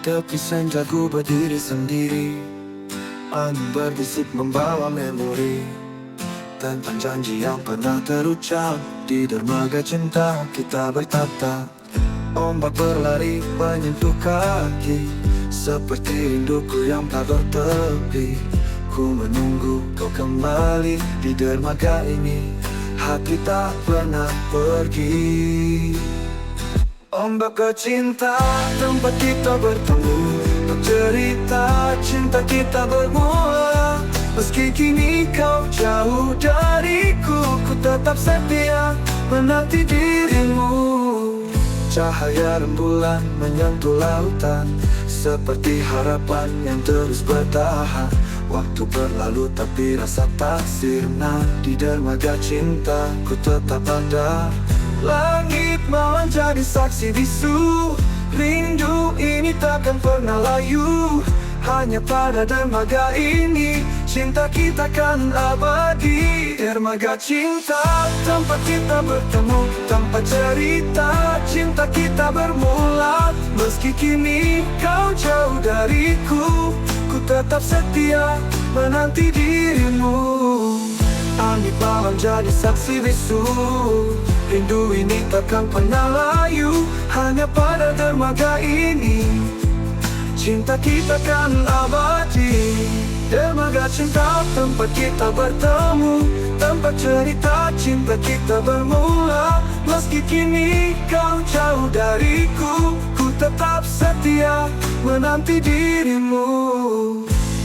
Tepi senja ku berdiri sendiri, angin berbisik membawa memori tentang janji yang pernah terucap. Di dermaga cinta kita bertatap, ombak berlari menyentuh kaki, seperti rinduku yang tak bertepi. Ku menunggu kau kembali di dermaga ini, hati tak pernah pergi. Ombak ke cinta, tempat kita bertemu, bercerita cinta kita bermula. Meski kini kau jauh dariku, ku tetap setia menanti dirimu. Cahaya rembulan menyentuh lautan, seperti harapan yang terus bertahan. Waktu berlalu tapi rasa tak sirna, di dermaga cinta ku tetap ada. Langit malam jadi saksi bisu, rindu ini takkan pernah layu. Hanya pada dermaga ini, cinta kita kan abadi. Dermaga cinta, tempat kita bertemu, tempat cerita cinta kita bermula. Meski kini kau jauh dariku, ku tetap setia menanti dirimu. Angin malam jadi saksi bisu, rindu ini takkan pernah layu. Hanya pada dermaga ini, cinta kita kan abadi. Dermaga cinta, tempat kita bertemu, tempat cerita cinta kita bermula. Meski kini kau jauh dariku, ku tetap setia menanti dirimu.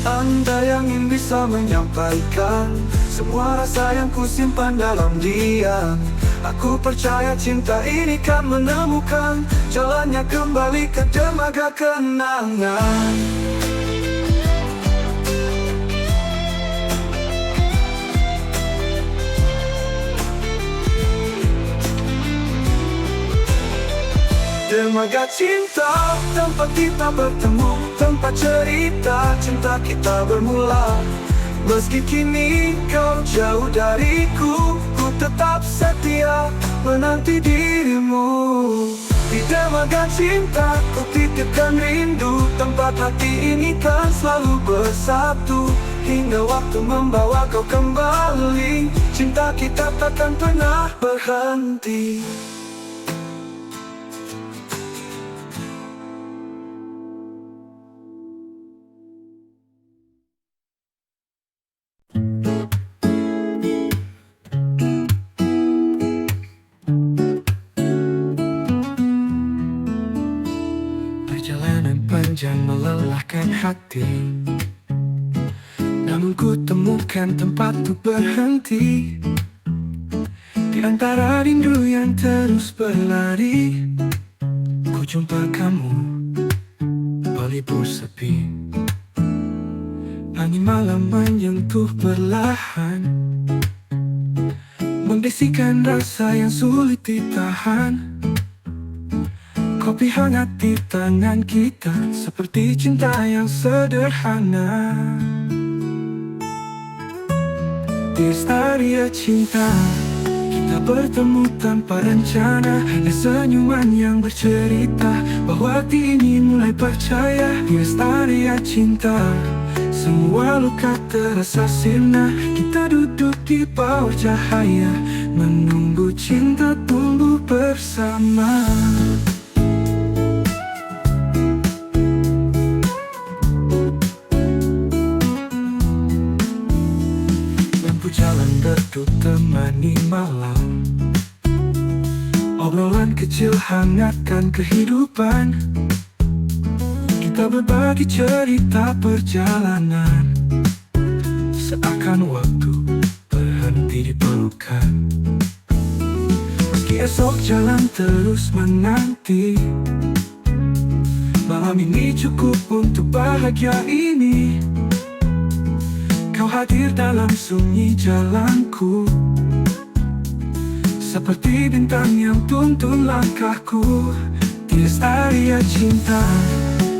Andai angin bisa menyampaikan semua rasa yang ku simpan dalam diam, aku percaya cinta ini kan menemukan jalannya kembali ke dermaga kenangan. Dermaga cinta, tempat kita bertemu, tempat cerita cinta kita bermula. Meski kini kau jauh dariku, ku tetap setia menanti dirimu. Di dermaga cinta ku titipkan rindu, tempat hati ini kan selalu bersatu. Hingga waktu membawa kau kembali, cinta kita takkan pernah berhenti. Panjang melelahkan hati, namun ku temukan tempat untuk berhenti. Di antara rindu yang terus berlari, ku jumpa kamu, berlibur sepi. Angin malam menyentuh perlahan, membisikkan rasa yang sulit ditahan. Kopi hangat di tangan kita, seperti cinta yang sederhana. Di estaria cinta, kita bertemu tanpa rencana. Dan senyuman yang bercerita bahwa hati ini mulai percaya. Di estaria cinta, semua luka terasa sirna. Kita duduk di bawah cahaya, menunggu cinta tumbuh bersama. Redup temani malam, obrolan kecil hangatkan kehidupan. Kita berbagi cerita perjalanan, seakan waktu berhenti di pelukan. Meski esok jalan terus menanti, malam ini cukup untuk bahagia ini. Kau hadir dalam sunyi jalanku, seperti bintang yang tuntun langkahku. Di estaria cinta,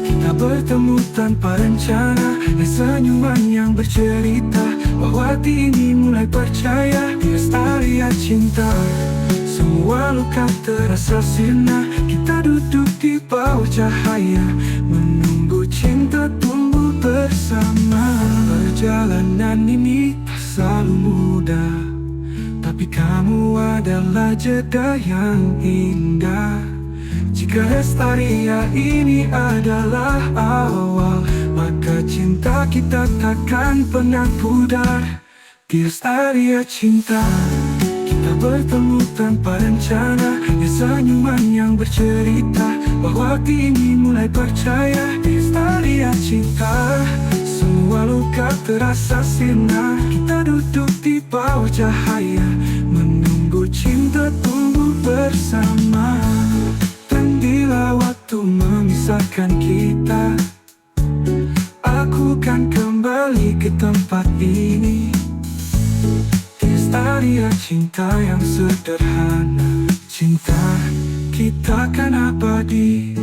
kita bertemu tanpa rencana. Dan senyuman yang bercerita bahwa hati ini mulai percaya. Di estaria cinta, semua luka terasa sirna. Kita duduk di bawah cahaya, menunggu bersama. Perjalanan ini tak selalu mudah, tapi kamu adalah jeda yang indah. Jika Lestaria ini adalah awal, maka cinta kita takkan pernah pudar. Di Lestaria cinta, kita bertemu tanpa rencana. Di senyuman yang bercerita bahwa hati ini mulai percaya. Di Lestaria cinta, semua luka terasa sirna. Kita duduk di bawah cahaya, menunggu cinta tumbuh bersama. Dan bila waktu memisahkan kita, aku kan kembali ke tempat ini. Di Lestaria cinta yang sederhana, cinta kita kan abadi.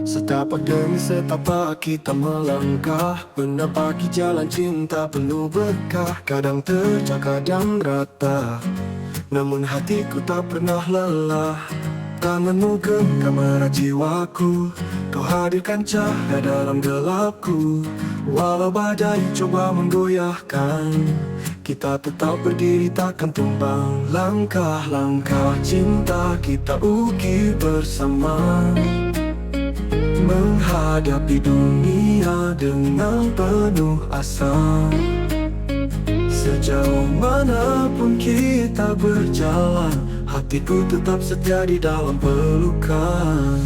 Setapak demi setapak kita melangkah, menapaki jalan cinta penuh berkah. Kadang terjal, kadang rata, namun hatiku tak pernah lelah. Tanganmu genggam erat jiwaku, kau hadirkan cahaya dalam gelapku. Walau badai coba menggoyahkan, kita tetap berdiri takkan tumbang. Langkah-langkah cinta kita ukir bersama, menghadapi dunia dengan penuh asa. Sejauh manapun kita berjalan, hatiku tetap setia di dalam pelukan.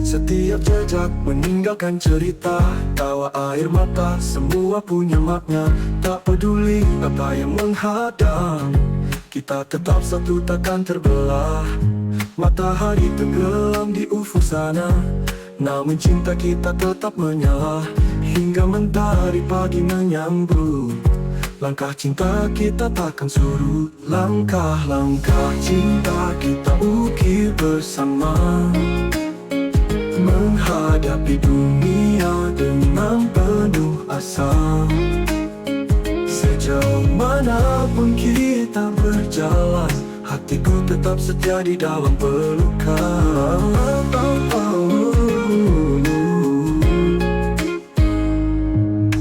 Setiap jejak meninggalkan cerita, tawa air mata, semua punya makna. Tak peduli apa yang menghadang, kita tetap satu takkan terbelah. Matahari tenggelam di ufuk sana, namun cinta kita tetap menyala. Hingga mentari pagi menyambut, langkah cinta kita takkan surut. Langkah-langkah cinta kita ukir bersama, menghadapi dunia dengan penuh asa. Sejauh manapun kita berjalan, hatiku tetap setia di dalam pelukan.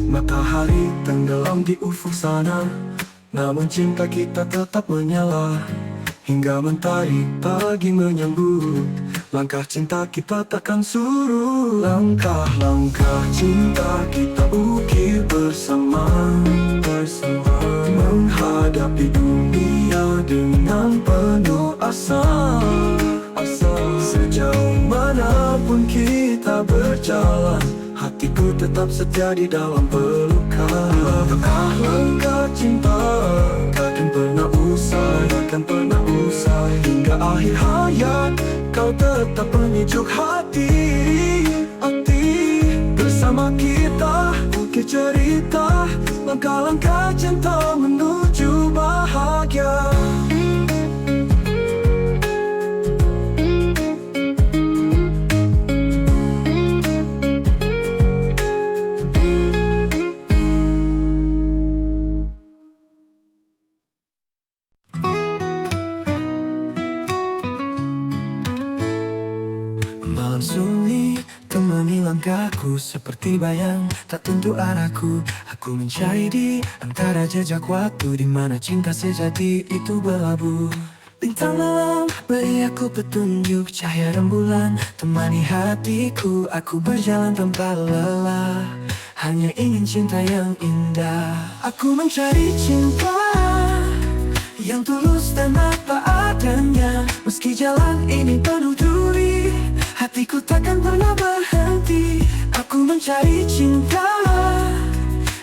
Matahari tenggelam di ufuk sana, namun cinta kita tetap menyala. Hingga mentari pagi menyambut, langkah cinta kita takkan surut. Langkah-langkah cinta kita ukir bersama, menghadapi dunia dengan penuh asa. Sejauh manapun kita berjalan, hatiku tetap setia di dalam pelukan. Langkah-langkah cinta takkan pernah usai, takkan pernah usai. Hingga akhir hayat kau tetap penyejuk hati. Bersama kita ukir cerita, langkah-langkah cinta menuju bahagia. Malam sunyi temani langkahku, seperti bayang tak tentu arahku. Aku mencari di antara jejak waktu, di mana cinta sejati itu berlabuh. Bintang malam beri aku petunjuk, cahaya rembulan temani hatiku. Aku berjalan tanpa lelah, hanya ingin cinta yang indah. Aku mencari cinta yang tulus dan apa adanya. Meski jalan ini penuh duri, hatiku takkan pernah berhenti. Aku mencari cinta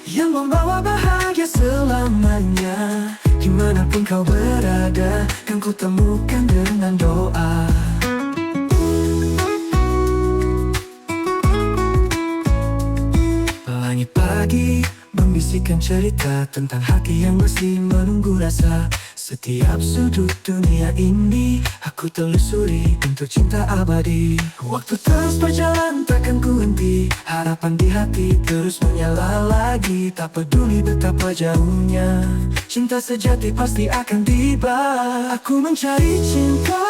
yang membawa bahagia selamanya. Di mana Dimanapun kau berada, kan ku temukan dengan doa. Langit pagi membisikkan cerita tentang hati yang masih menunggu rasa. Setiap sudut dunia ini aku telusuri untuk cinta abadi. Waktu terus berjalan takkan ku henti, harapan di hati terus menyala lagi. Tak peduli betapa jauhnya, cinta sejati pasti akan tiba. Aku mencari cinta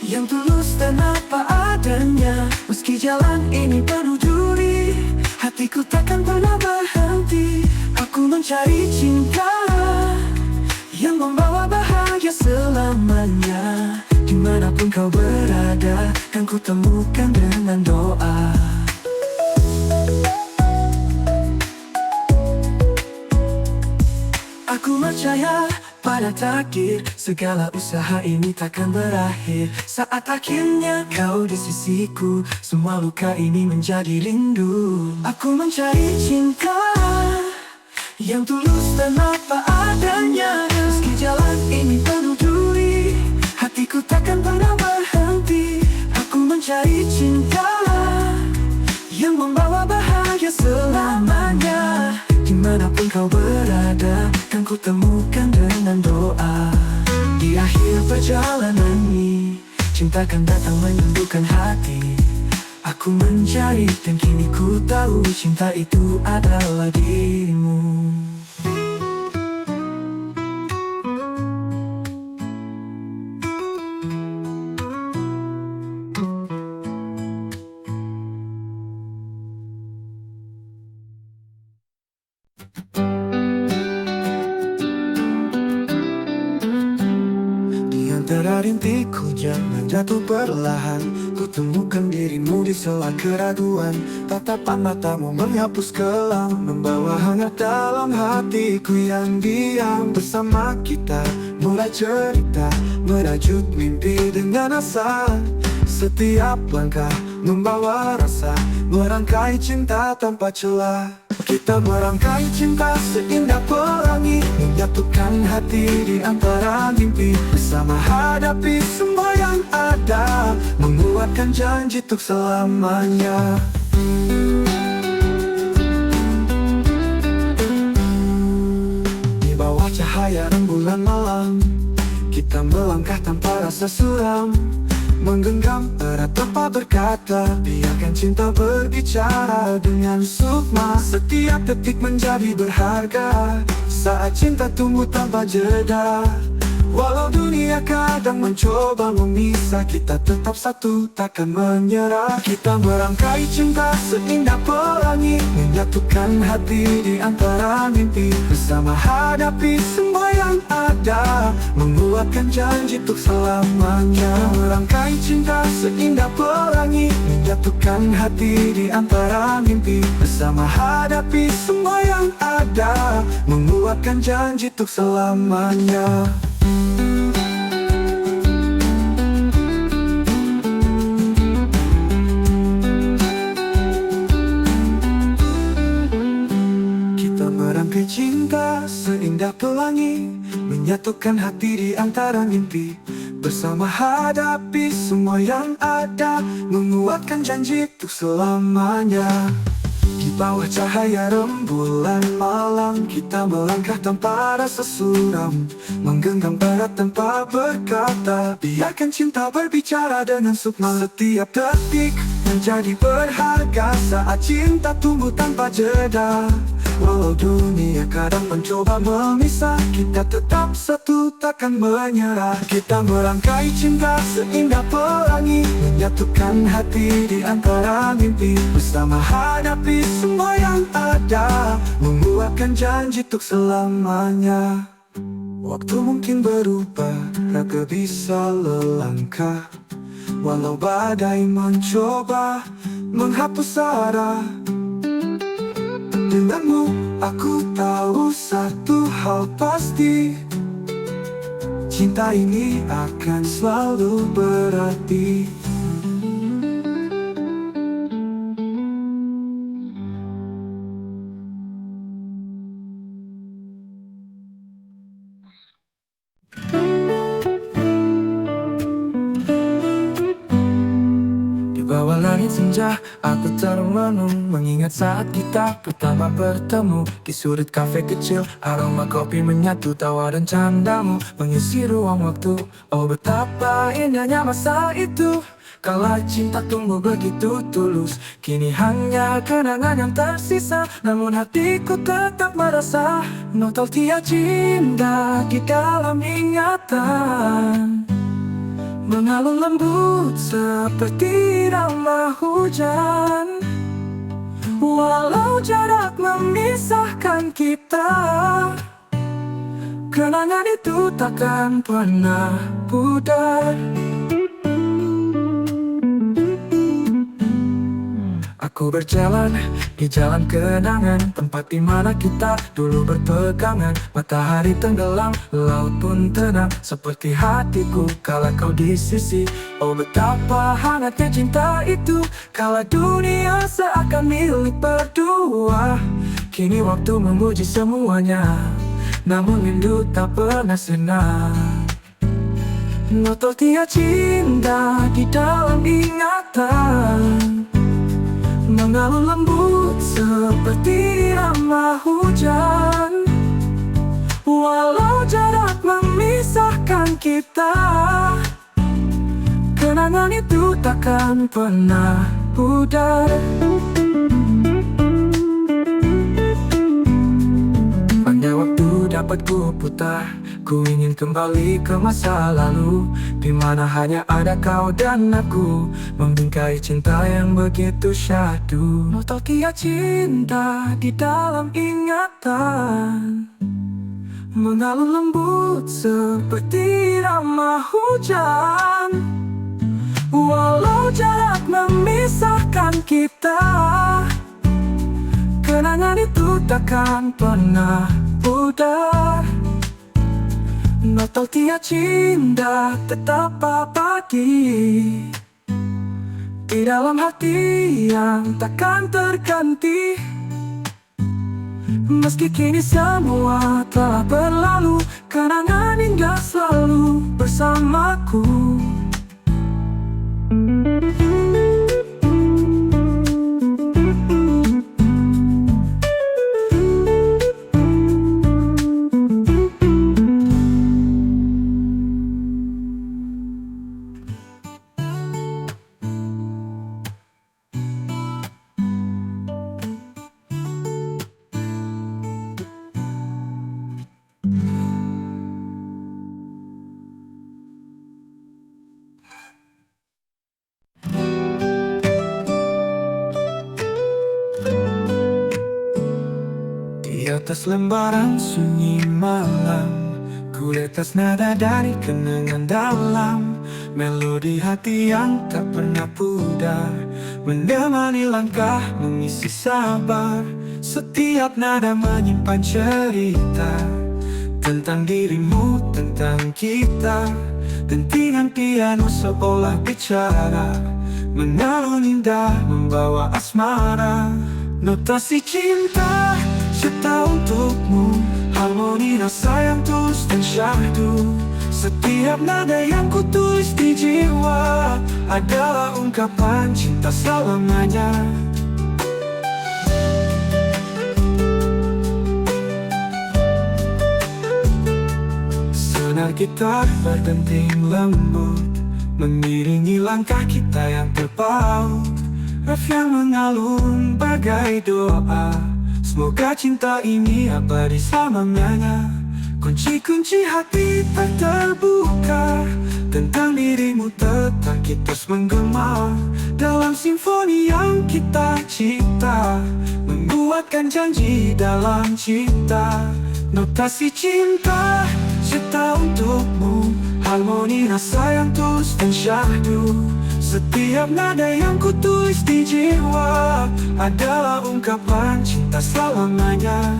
yang tulus dan apa adanya. Meski jalan ini penuh duri, hatiku takkan pernah berhenti. Aku mencari cinta yang membawa bahagia selamanya. Dimanapun kau berada, kan ku temukan dengan doa. Aku percaya pada takdir, segala usaha ini takkan berakhir. Saat akhirnya kau di sisiku, semua luka ini menjadi rindu. Aku mencari cinta yang tulus dan apa adanya. Meski jalan ini penuh duri, hatiku takkan pernah berhenti. Aku mencari cinta yang membawa bahagia selamanya. Dimanapun kau berada, kan ku temukan dengan doa. Di akhir perjalanan ini, cinta kan datang menyembuhkan hati. Aku mencari dan kini ku tahu cinta itu adalah dirimu. Di antara rintik hujan yang jatuh perlahan, ku temukan dirimu di sela keraguan. Tatapan matamu menghapus kelam, membawa hangat dalam hatiku yang diam. Bersama kita mulai cerita, merajut mimpi dengan asa. Setiap langkah membawa rasa, merangkai cinta tanpa celah. Kita merangkai cinta seindah pelangi, menyatukan hati di antara mimpi. Bersama hadapi semua yang ada, menguatkan janji untuk selamanya. Di bawah cahaya rembulan malam, kita melangkah tanpa rasa suram, menggenggam erat tanpa berkata. Biarkan cinta berbicara dengan sukma. Setiap detik menjadi berharga saat cinta tumbuh tanpa jeda. Walau dunia kadang mencoba memisah, kita tetap satu, takkan menyerah. Kita merangkai cinta seindah pelangi, menyatukan hati di antara mimpi. Bersama hadapi semua yang ada, menguatkan janji untuk selamanya. Merangkai cinta seindah pelangi, menyatukan hati di antara mimpi. Bersama hadapi semua yang ada, menguatkan janji untuk selamanya. Merangkai cinta seindah pelangi, menyatukan hati di antara mimpi. Bersama hadapi semua yang ada, menguatkan janji untuk selamanya. Di bawah cahaya rembulan malam, kita melangkah tanpa rasa suram, menggenggam erat tanpa berkata. Biarkan cinta berbicara dengan sukma. Setiap detik menjadi berharga saat cinta tumbuh tanpa jeda. Walau dunia kadang mencoba memisah, kita tetap satu, takkan menyerah. Kita merangkai cinta seindah pelangi, menyatukan hati di antara mimpi. Bersama hadapi semua yang ada, menguatkan janji untuk selamanya. Waktu mungkin berubah, raga bisa lelangkah. Walau badai mencoba menghapus arah, denganmu aku tahu satu hal pasti, cinta ini akan selalu berarti. langit senja, aku termenung mengingat saat kita pertama bertemu di sudut kafe kecil. Aroma kopi menyatu, tawa dan candamu mengisi ruang waktu. Oh betapa indahnya masa itu, kala cinta tumbuh begitu tulus. Kini hanya kenangan yang tersisa, namun hatiku tetap merasa nostalgia cinta di dalam ingatan. Mengalun lembut seperti irama hujan, walau jarak memisahkan kita, kenangan itu takkan pernah pudar. Aku berjalan di jalan kenangan, tempat di mana kita dulu berpegangan. Matahari tenggelam, laut pun tenang, seperti hatiku kala kau di sisi. Oh betapa hangatnya cinta itu, kala dunia seakan milik berdua. Kini waktu memuji semuanya, namun rindu tak pernah senang. Nostalgia cinta di dalam ingatan, mengalun lembut seperti irama hujan, walau jarak memisahkan kita, kenangan itu takkan pernah pudar. Hanya waktu dapat ku putar, ku ingin kembali ke masa lalu, di mana hanya ada kau dan aku, membingkai cinta yang begitu syahdu. Nostalgia cinta di dalam ingatan, mengalun lembut seperti irama hujan, walau jarak memisahkan kita, kenangan itu takkan pernah pudar. Nostalgia cinta tetap abadi di dalam hati yang takkan terganti. Meski kini semua telah berlalu, kenangan indah selalu bersamaku. Di atas lembaran sunyi malam, ku letas nada dari kenangan dalam, melodi hati yang tak pernah pudar, menemani langkah mengisi sabar. Setiap nada menyimpan cerita tentang dirimu, tentang kita. Dentingan piano seolah bicara, mengalun indah membawa asmara. Notasi cinta cipta untukmu, harmoni rasa yang tulus dan syahdu. Setiap nada yang ku tulis di jiwa adalah ungkapan cinta selamanya. Senar gitar berdenting lembut, mengiringi langkah kita yang terpaut. Ref yang mengalun bagai doa, semoga cinta ini abadi selamanya. Kunci-kunci hati tak terbuka, tentang dirimu tetap kita terus menggema. Dalam simfoni yang kita cipta, menguatkan janji dalam cinta. Notasi cinta cipta untukmu, harmoni rasa yang tulus dan syahdu. Setiap nada yang ku tulis di jiwa adalah ungkapan cinta selamanya.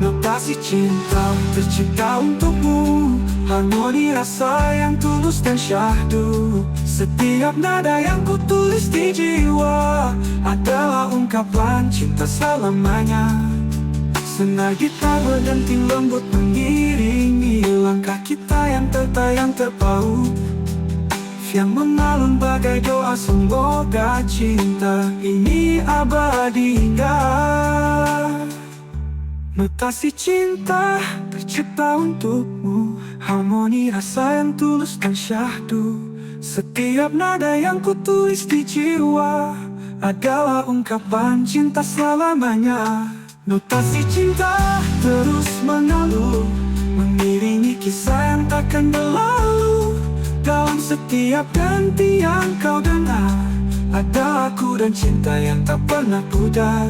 Notasi cinta tercipta untukmu, harmoni rasa yang tulus dan syahdu. Setiap nada yang ku tulis di jiwa adalah ungkapan cinta selamanya. Senar gitar berdenting lembut mengiringi langkah kita yang tertayang terpaut. yang mengalun bagai doa. Semoga cinta ini abadi hingga notasi cinta tercipta untukmu, harmoni rasa yang tulus dan syahdu. Setiap nada yang kutulis di jiwa adalah ungkapan cinta selamanya. Notasi cinta terus mengalir, mengiringi kisah yang takkan berlalu. Dalam setiap ganti yang kau dengar, ada aku dan cinta yang tak pernah pudar.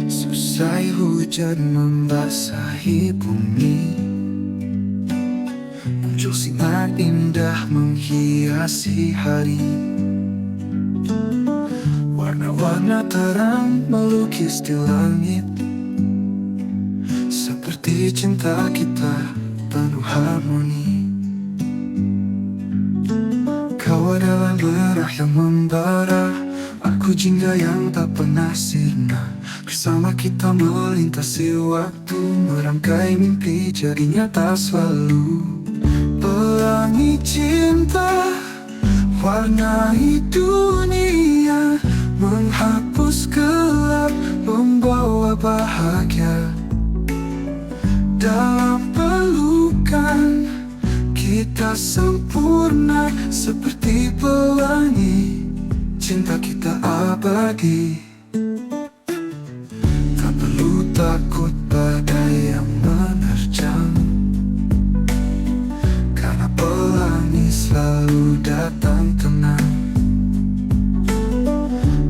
Selesai hujan membasahi bumi, muncul sinar indah menghiasi hari. Warna-warna terang melukis di langit, seperti cinta kita penuh harmoni. Kau adalah merah yang membara, aku jingga yang tak pernah sirna. Bersama kita melintasi waktu, merangkai mimpi jadi nyata selalu. Pelangi cinta, warnai dunia, menghapus gelap, membawa bahagia. Dalam pelukan kita sempurna, seperti pelangi, cinta kita abadi. Takut badai yang menerjang, karena pelangi selalu datang tenang.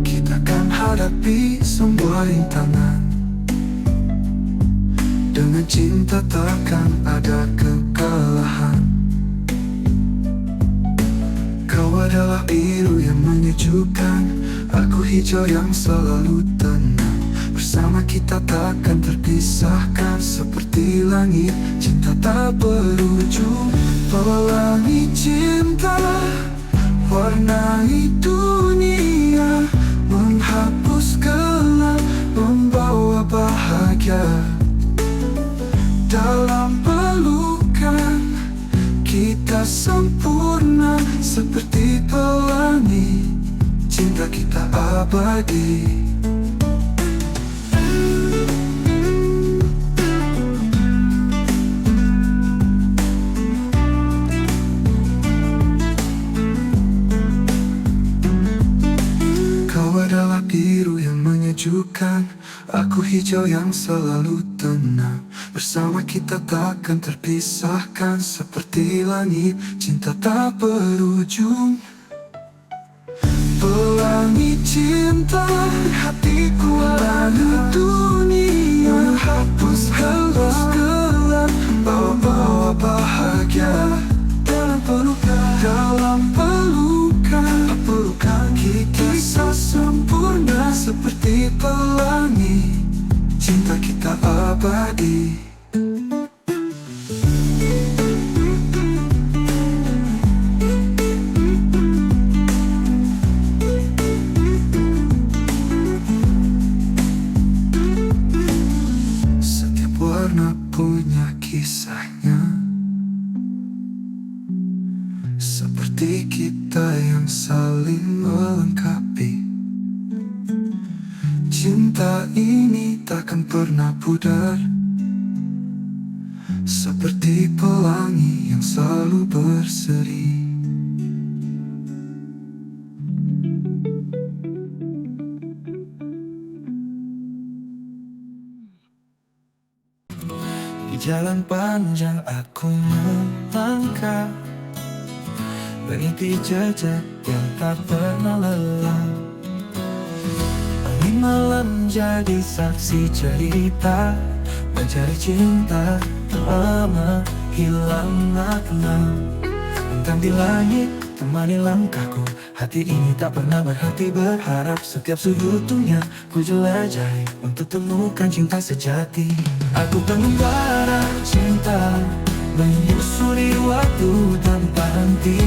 Kita akan hadapi semua rintangan, dengan cinta takkan ada kekalahan. Kau adalah biru yang menyejukkan, aku hijau yang selalu tenang. Bersama kita takkan terpisahkan, seperti langit cinta tak berujung. Pelangi cinta, warnai dunia, menghapus gelap, membawa bahagia. Dalam pelukan kita sempurna, seperti pelangi, cinta kita abadi. Biru yang menyejukkan, aku hijau yang selalu tenang. Bersama kita takkan terpisahkan, seperti langit cinta tak berujung. Pelangi cinta, hatiku warna dunia, menghapus gelap, bawa bahagia. Dalam pelukan kita sempurna, seperti pelangi, cinta kita abadi. Setiap warna punya kisahnya, seperti kita yang saling melengkapi. Cinta ini takkan pernah pudar, seperti pelangi yang selalu berseri. Di jalan panjang aku melangkah, berhenti jejak yang tak pernah lelah. Angin malam jadi saksi cerita, mencari cinta tak lama hilang makna. Bintang di langit temani langkahku. Hati ini tak pernah berhenti berharap. Setiap sudut dunia ku jelajahi untuk temukan cinta sejati. Aku pengembara cinta, menyusuri waktu tanpa henti,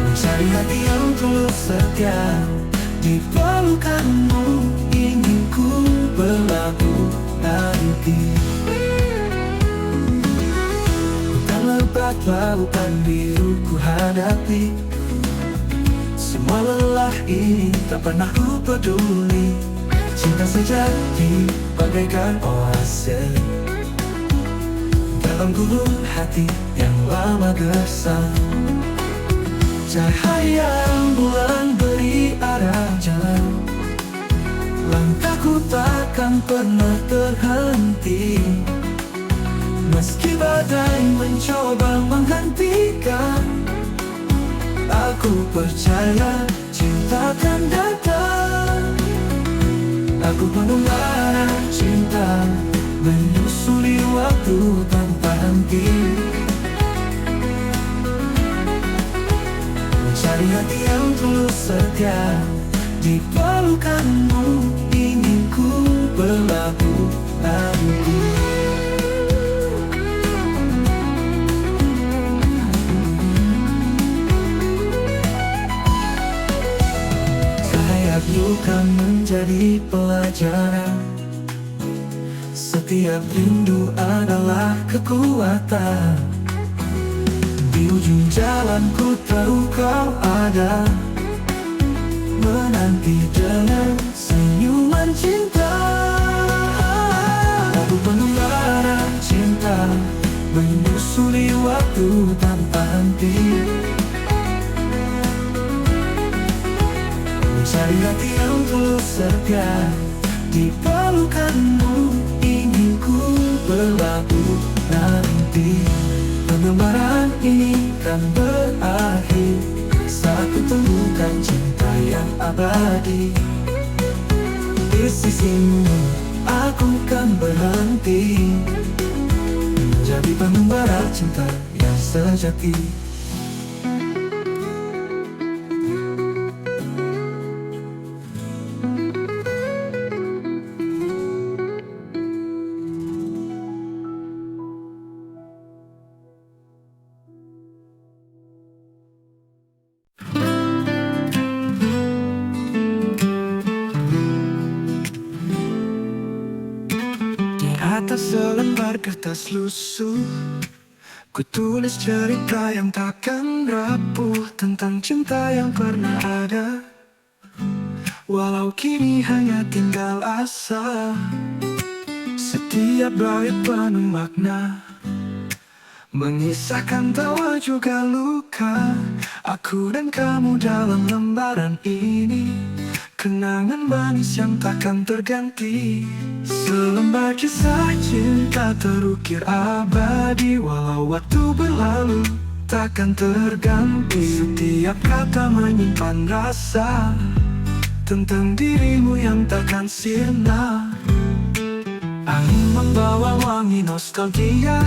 mencari hati yang tulus setia. Di pelukanmu ingin ku berlabuh nanti. Hutan lebat, lautan biru ku hadapi. Semua lelah ini tak pernah ku peduli. Cinta sejati bagaikan oase dalam gulung hati yang lama gersang. Cahaya bulan beri arah jalan, langkahku takkan pernah terhenti. Meski badai mencoba menghentikan, aku percaya cinta akan datang. Aku pengembara cinta, menyusuri waktu tanpa henti, mencari hati yang tulus setia. Di pelukanmu ingin ku berlabuh nanti. Setiap luka menjadi pelajaran, setiap rindu adalah kekuatan. Di ujung jalanku tahu kau ada, menanti dengan senyuman cinta. Aku pengembara cinta, menyusuri waktu tanpa henti, mencari hati yang tulus setia. Di pelukanmu ingin ku berlabuh nanti. Pengembaraan ini kan berakhir saat ku temukan cinta yang abadi. Di sisimu aku kan berhenti, menjadi pengembara cinta yang sejati. Atas selembar kertas lusuh, ku tulis cerita yang takkan rapuh, tentang cinta yang pernah ada, walau kini hanya tinggal asa. Setiap bait penuh makna, mengisahkan tawa juga luka. Aku dan kamu dalam lembaran ini, kenangan manis yang takkan terganti. Selembar kisah cinta terukir abadi, walau waktu berlalu takkan terganti. Setiap kata menyimpan rasa tentang dirimu yang takkan sirna. Angin membawa wangi nostalgia,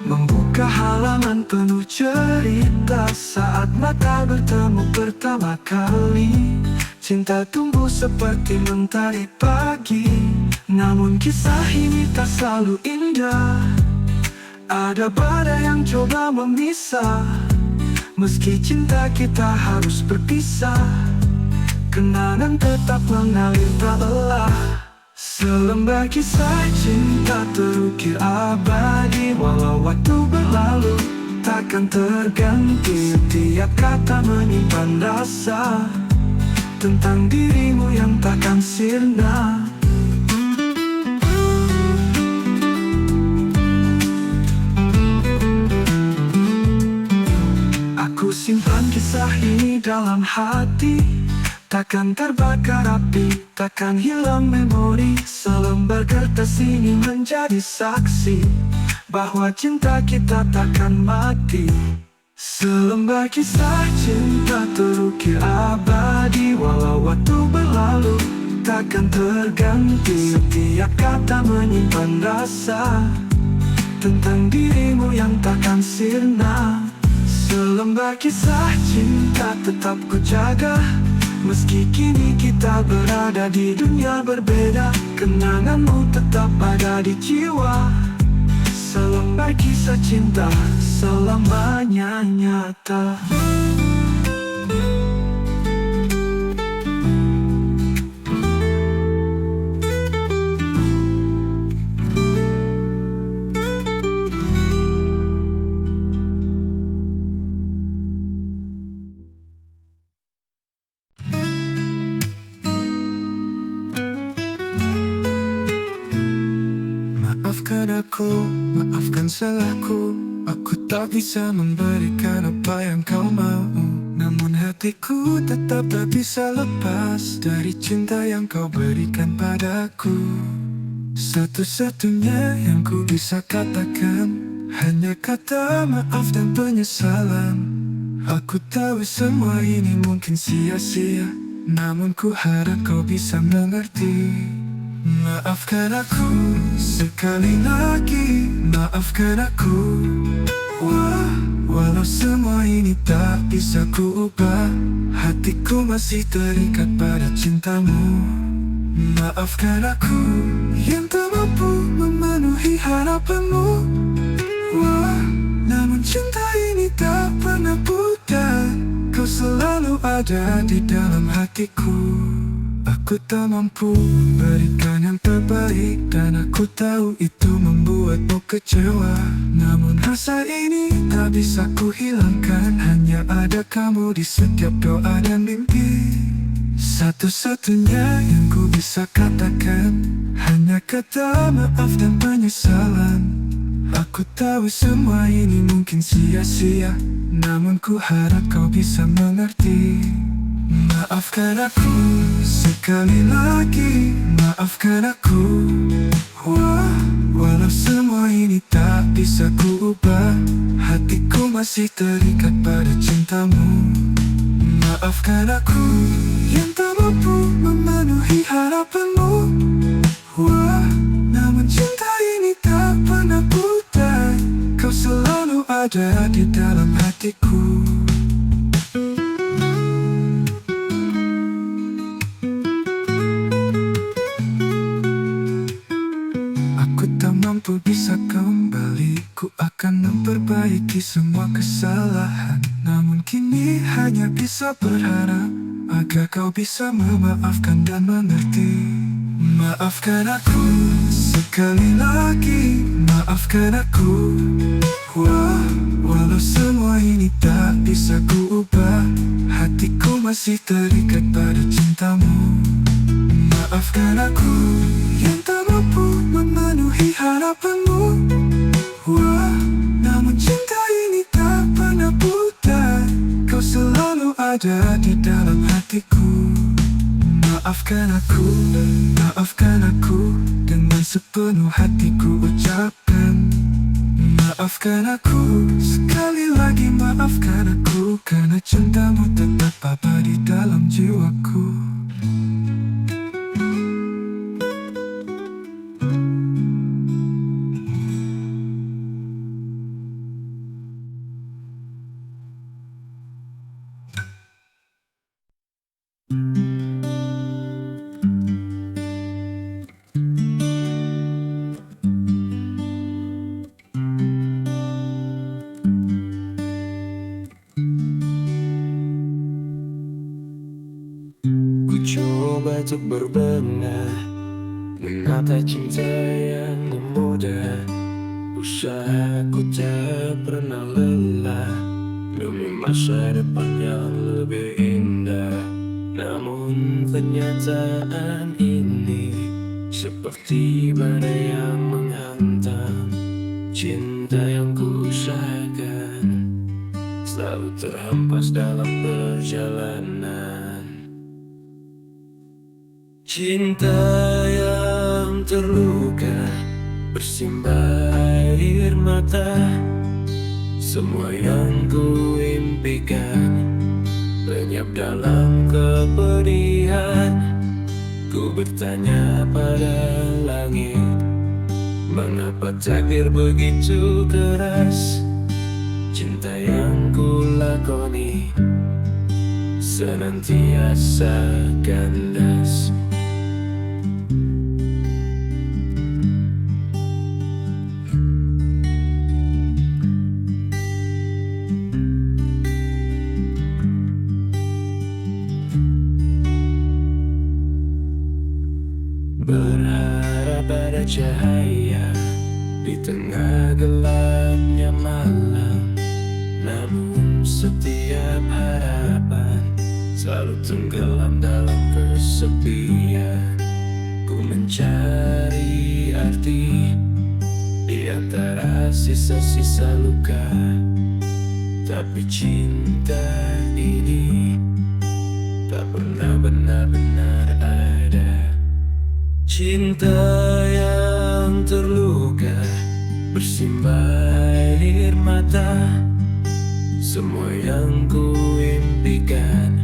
membuka halaman penuh cerita. Saat mata bertemu pertama kali, cinta tumbuh seperti mentari pagi. Namun kisah ini tak selalu indah, ada badai yang coba memisah. Meski cinta kita harus berpisah, kenangan tetap mengalir tak lelah. Selembar kisah cinta terukir abadi, walau waktu berlalu takkan terganti. Setiap kata menyimpan rasa tentang dirimu yang takkan sirna. Aku simpan kisah ini dalam hati, takkan terbakar api, takkan hilang memori. Selembar kertas ini menjadi saksi bahwa cinta kita takkan mati. Selembar kisah cinta terukir abadi, walau waktu berlalu takkan terganti. Setiap kata menyimpan rasa tentang dirimu yang takkan sirna. Selembar kisah cinta tetap ku jaga, meski kini kita berada di dunia berbeda. Kenanganmu tetap ada di jiwa. Selembar kisah cinta selamanya nyata. Maafkan aku, maafkan salahku. Aku tak bisa memberikan apa yang kau mau, namun hatiku tetap tak bisa lepas dari cinta yang kau berikan padaku. Satu-satunya yang ku bisa katakan hanya kata maaf dan penyesalan. Aku tahu semua ini mungkin sia-sia, namun ku harap kau bisa mengerti. Maafkan aku sekali lagi, maafkan aku. Walau semua ini tak bisa ku ubah, hatiku masih terikat pada cintamu. Maafkan aku yang tak mampu memenuhi harapanmu. Namun cinta ini tak pernah pudar, kau selalu ada di dalam hatiku. Aku tak mampu berikan yang terbaik, dan aku tahu itu membuatmu kecewa. Namun rasa ini tak bisa ku hilangkan, hanya ada kamu di setiap doa dan mimpi. Satu-satunya yang ku bisa katakan hanya kata maaf dan penyesalan. Aku tahu semua ini mungkin sia-sia, namun ku harap kau bisa mengerti. Maafkan aku sekali lagi, maafkan aku. Walau semua ini tak bisa ku ubah, hatiku masih terikat pada cintamu. Maafkan aku yang tak mampu memenuhi harapanmu. Namun cinta ini tak pernah pudar, kau selalu ada di dalam hatiku. Mampu bisa kembali, ku akan memperbaiki semua kesalahan. Namun kini hanya bisa berharap agar kau bisa memaafkan dan mengerti. Maafkan aku sekali lagi, maafkan aku. Walau semua ini tak bisa ku ubah, hatiku masih terikat pada cintamu. Maafkan aku yang tak mampu memenuhi harapanmu. Namun cinta ini tak pernah pudar, kau selalu ada di dalam hatiku. Maafkan aku, maafkan aku, dengan sepenuh hatiku ucapkan. Maafkan aku, sekali lagi maafkan aku, karena cintamu tetap ada di dalam jiwaku. Coba untuk berbenah, menata cinta yang mudah. Usahaku tak pernah lelah demi masa depan yang lebih indah. Namun kenyataan ini seperti badai yang menghantam. Cinta yang ku usahakan selalu terhempas dalam perjalanan. Cinta yang terluka bersimbah air mata. Semua yang ku impikan lenyap dalam kepedihan. Ku bertanya pada langit, Mengapa takdir begitu keras? Cinta yang ku lakoni senantiasa kandas. Berharap ada cahaya di tengah gelapnya malam, namun setiap harapan selalu tenggelam dalam kesepian. Ku mencari arti di antara sisa-sisa luka, tapi cinta ini tak pernah benar-benar ada. Cinta yang terluka bersimbah air mata. Semua yang ku impikan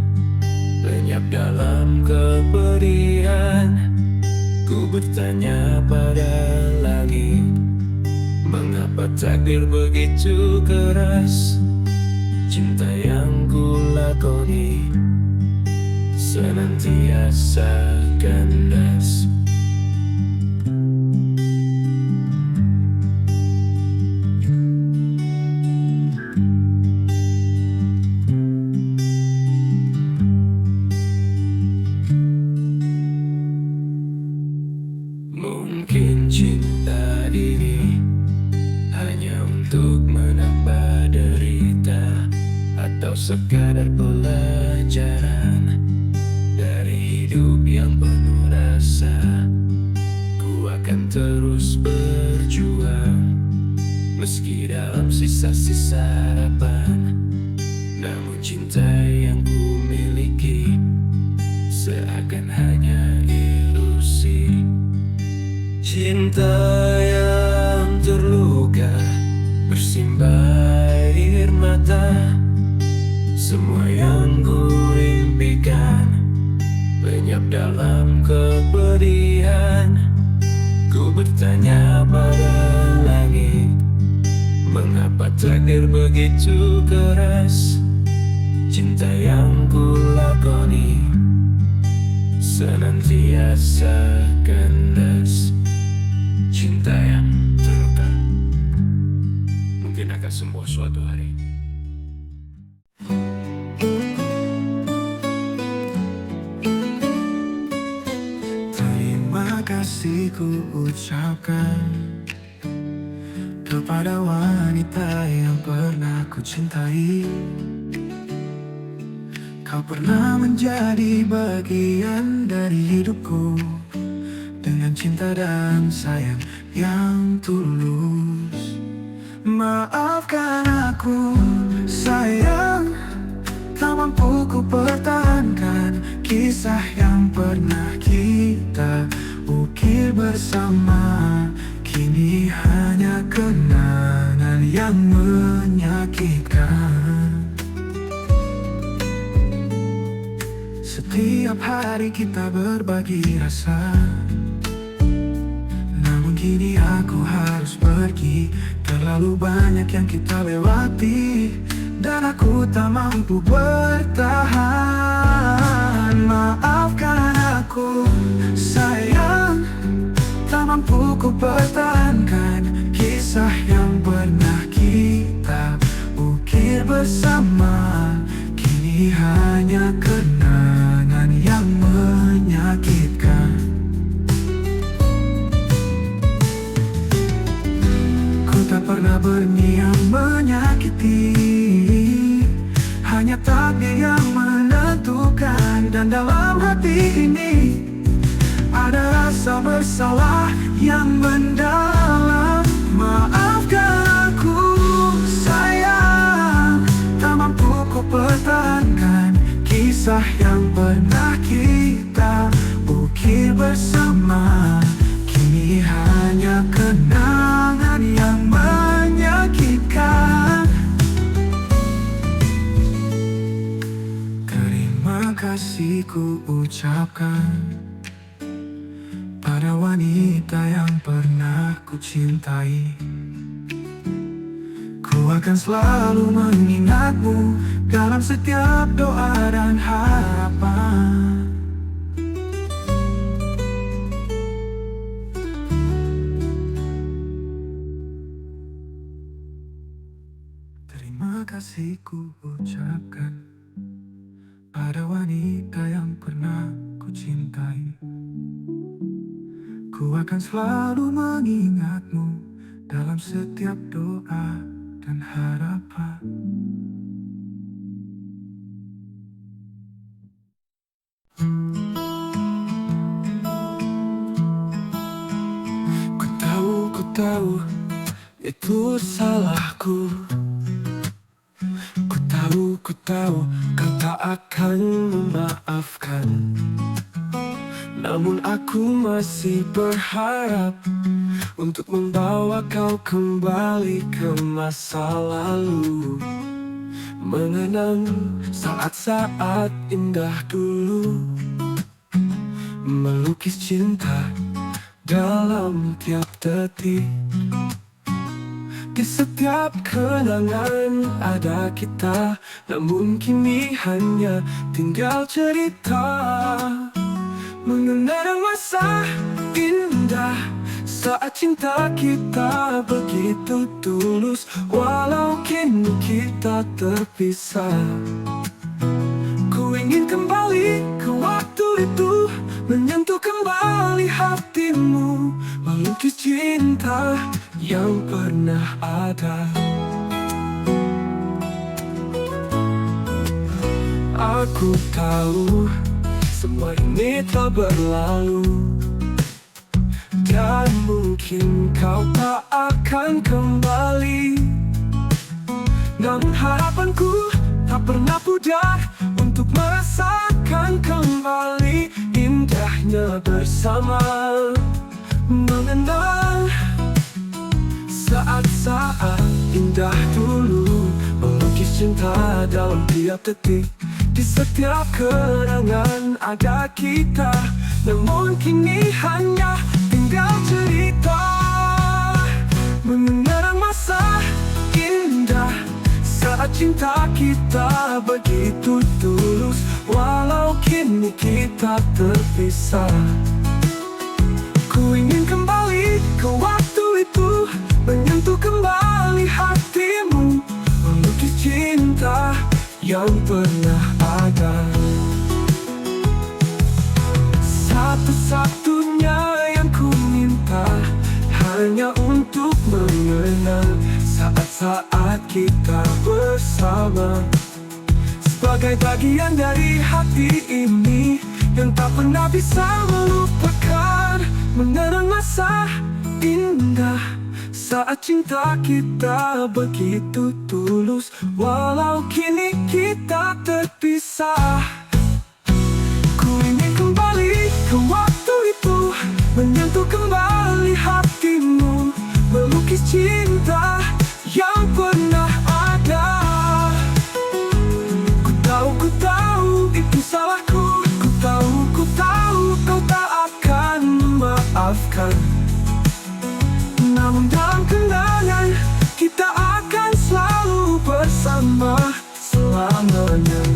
lenyap dalam kepedihan. Ku bertanya pada langit, mengapa takdir begitu keras? Cinta yang ku lakoni senantiasa kandas. Mungkin cinta ini hanya untuk menambah derita, atau sekadar pelajaran dari hidup yang penuh rasa. Ku akan terus berjuang meski dalam sisa-sisa harapan. Namun cinta yang ku miliki seakan hanya ilusi. Cinta yang terluka bersimbah air mata. Semua yang ku impikan lenyap dalam kepedihan. Ku bertanya pada langit, mengapa takdir begitu keras? Cinta yang ku lakoni senantiasa kandas. Cinta yang terluka mungkin akan sembuh suatu hari. Terima kasih ku ucapkan kepada wanita yang pernah ku cintai. Kau pernah menjadi bagian dari hidupku dengan cinta dan sayang yang tulus. Maafkan aku sayang, tak mampu ku pertahankan kisah yang pernah kita ukir bersama. Kini hanya kenangan yang menyakitkan. Setiap hari kita berbagi rasa, namun kini aku harus pergi. Terlalu banyak yang kita lewati, dan aku tak mampu bertahan. Maafkan aku sayang, tak mampu ku pertahankan kisah yang pernah kita ukir bersama. Kini hanya kenangan yang menyakitkan. Ku tak pernah berniat menyakiti, hanya takdir yang menentukan. Dan dalam hati ini ada rasa bersalah yang mendalam. Maafkan aku sayang, tak mampu ku pertahankan kisah yang pernah kita ukir bersama. Kini hanya kenangan yang menyakitkan. Terima kasih ku ucapkan pada wanita wanita yang pernah ku cintai. Ku akan selalu mengingatmu dalam setiap doa dan harapan. Terima kasih ku ucapkan pada wanita yang pernah ku cintai. Ku akan selalu mengingatmu dalam setiap doa dan harapan. Ku tahu itu salahku. Ku tahu kau tak akan memaafkan. Namun aku masih berharap untuk membawa kau kembali ke masa lalu, mengenang saat-saat indah dulu, melukis cinta dalam tiap detik. Di setiap kenangan ada kita, namun kini hanya tinggal cerita, mengenang masa indah saat cinta kita begitu tulus, walau kini kita terpisah. Ku ingin kembali ke waktu itu, menyentuh kembali hatimu, melukis cinta yang pernah ada. Aku tahu semua ini telah berlalu, dan mungkin kau tak akan kembali. Namun harapanku tak pernah pudar untuk merasakan kembali indahnya bersama, mengenang saat-saat indah dulu, melukis cinta dalam tiap detik. Di setiap kenangan ada kita, namun kini hanya tinggal cerita, mengenang masa indah saat cinta kita begitu tulus, walau kini kita terpisah. Ku ingin kembali ke waktu itu, menyentuh kembali hatimu, melukis cinta yang pernah ada. Satu-satunya yang ku minta hanya untuk mengenang saat-saat kita bersama, sebagai bagian dari hati ini yang tak pernah bisa melupakan, mengenang masa indah saat cinta kita begitu tulus, walau kini kita terpisah. Ku ingin kembali ke waktu itu, menyentuh kembali hatimu, melukis cinta yang pernah ada. Ku tahu itu salahku. Ku tahu kau tak akan memaafkan. Namun dalam kenangan kita akan selalu bersama selamanya.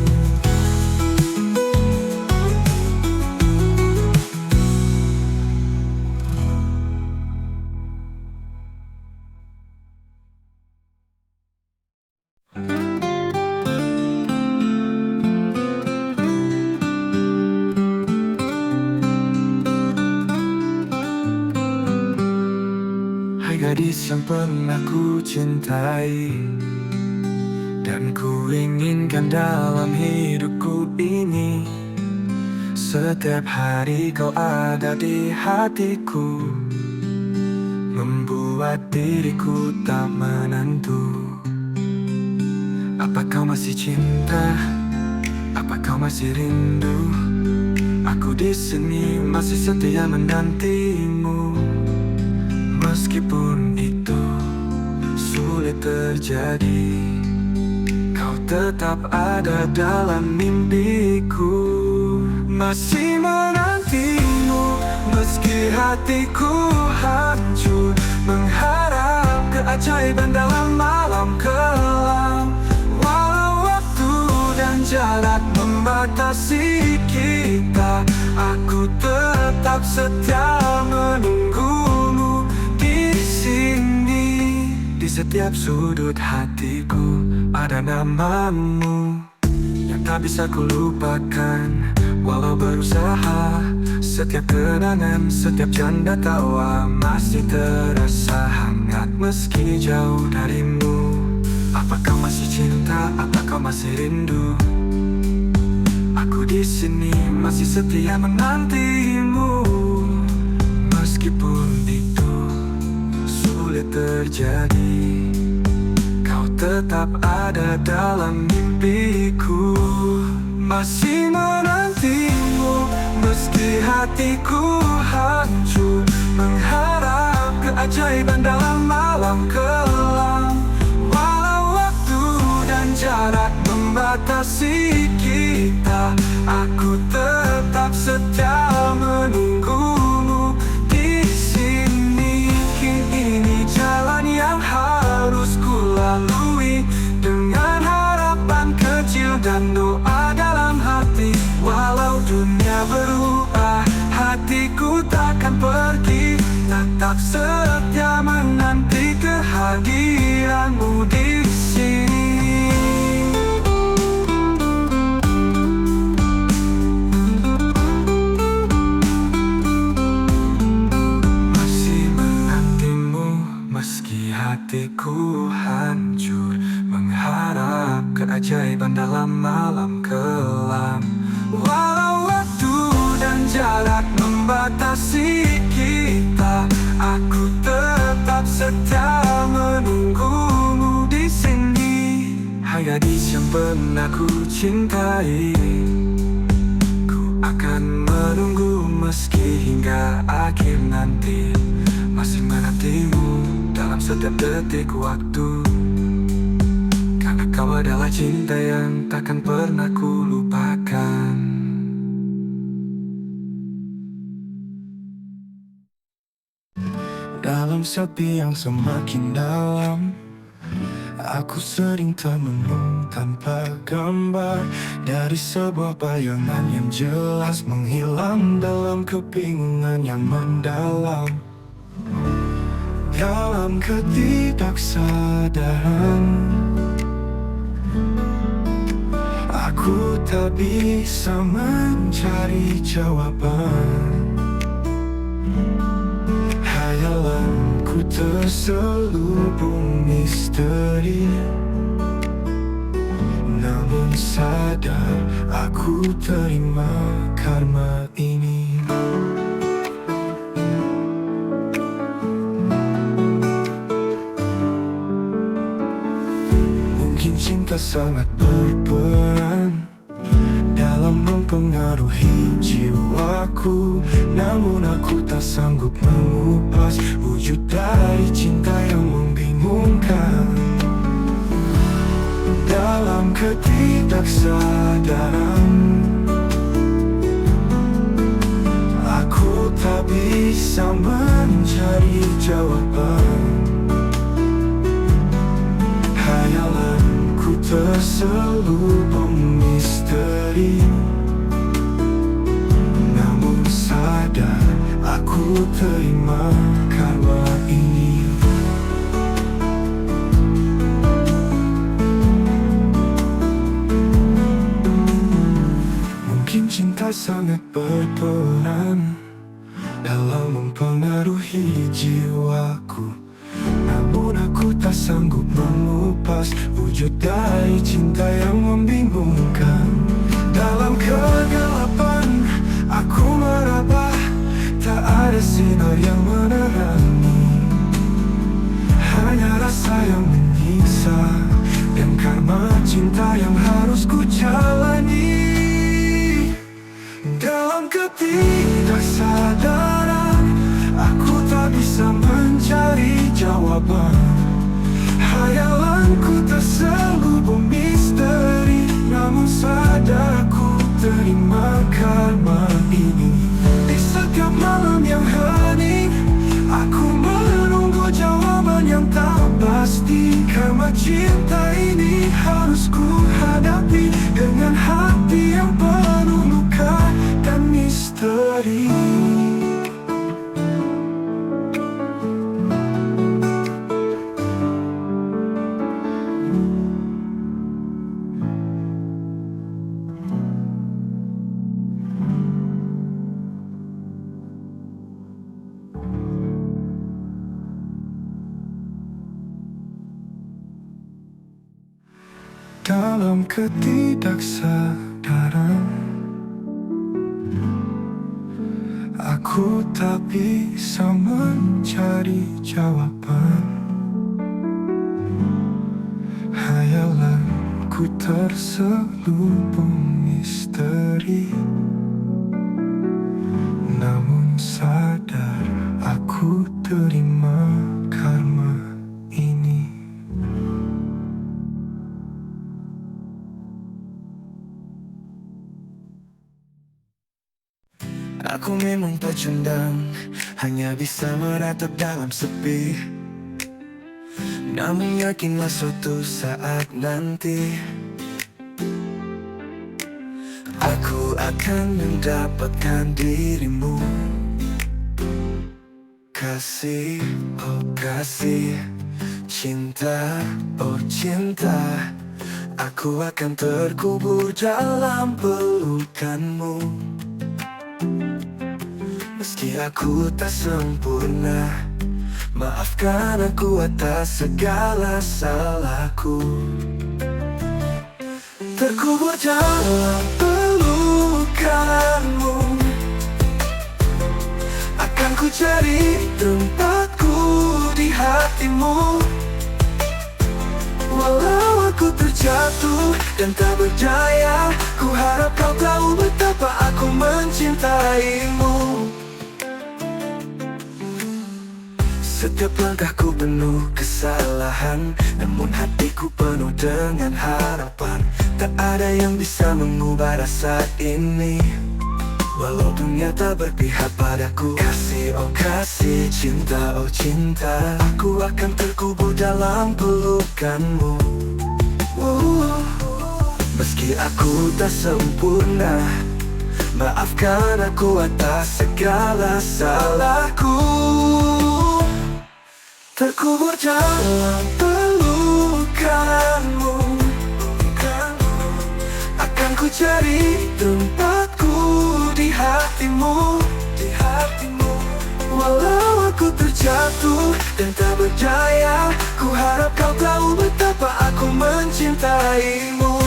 Gadis yang pernah ku cintai, dan ku inginkan dalam hidupku ini, setiap hari kau ada di hatiku, membuat diriku tak menentu. Apa kau masih cinta? Apa kau masih rindu? Aku di sini masih setia menantimu. Meskipun itu sulit terjadi, kau tetap ada dalam mimpiku. Masih menantimu meski hatiku hancur, mengharap keajaiban dalam malam kelam. Walau waktu dan jarak membatasi kita, aku tetap setia menunggumu di sini. Di setiap sudut hatiku ada namamu yang tak bisa kulupakan. Walau berusaha, setiap kenangan, setiap canda tawa masih terasa hangat meski jauh darimu. Apa kau masih cinta? Apa kau masih rindu? Aku di sini masih setia menantimu. Meskipun itu sulit terjadi, kau tetap ada dalam mimpiku. Masih menantimu meski hatiku hancur, mengharap keajaiban dalam malam kelam. Walau waktu dan jarak membatasi kita, aku tetap setia menunggumu di sini. Ini jalan yang harus ku lalui, dengan harapan kecil dan doa dalam hati. Walau dunia berubah, hatiku takkan pergi, tetap setia menanti kehadiranmu di sini. Masih menantimu meski hatiku hancur, mengharap keajaiban dalam malam kelam. Walau waktu dan jarak membatasi kita, aku tetap setia menunggumu di sini. Hai gadis yang pernah ku cintai, ku akan menunggu meski hingga akhir nanti. Masih menantimu dalam setiap detik waktu, karena kau adalah cinta yang takkan pernah ku lupakan. Dalam sepi yang semakin dalam, aku sering termenung tanpa gambar dari sebuah bayangan yang jelas menghilang dalam kebingungan yang mendalam. Dalam ketidaksadaran, aku tak bisa mencari jawaban. Hayalanku terselubung misteri, namun sadar aku terima karma ini. Mungkin cinta sangat berperan dalam mempengaruhi jiwaku, namun aku tak sanggup mengupas wujud dari cinta yang membingungkan. Dalam ketidaksadaran, aku tak bisa mencari jawaban. Hayalanku terselubung misteri, namun sadar aku terima karma ini. Mungkin cinta sangat berperan dalam mempengaruhi jiwaku, namun aku tak sanggup mengupas wujud dari cinta yang membingungkan. Dalam kegelapan aku meraba, tak ada sinar yang menerangi, hanya rasa yang menyiksa dan karma cinta yang harus ku jalani. Dalam ketidaksadaran, aku tak bisa mencari jawaban. Hayalanku terselubung misteri, namun sadar aku terima karma dalam ketidaksadaran. Aku tak bisa mencari jawaban. Hayalanku terselubung misteri. Namun sadar aku terima karma ini. Aku memang pecundang, hanya bisa meratap dalam sepi. Namun yakinlah suatu saat nanti aku akan mendapatkan dirimu. Kasih, oh kasih, cinta, oh cinta. Aku akan terkubur dalam pelukanmu. Meski aku tak sempurna, maafkan aku atas segala salahku. Terkubur dalam pelukanmu, akan ku cari tempatku di hatimu. Walau aku terjatuh dan tak berdaya, ku harap kau tahu betapa aku mencintaimu. Setiap langkahku penuh kesalahan, namun hatiku penuh dengan harapan. Tak ada yang bisa mengubah rasa ini, walau dunia tak berpihak padaku. Kasih, oh kasih, cinta, oh cinta. Aku akan terkubur dalam pelukanmu. Meski aku tak sempurna, maafkan aku atas segala salahku. Terkubur dalam pelukanmu, akan ku cari tempatku di hatimu. Walau aku terjatuh dan tak berdaya, ku harap kau tahu betapa aku mencintaimu.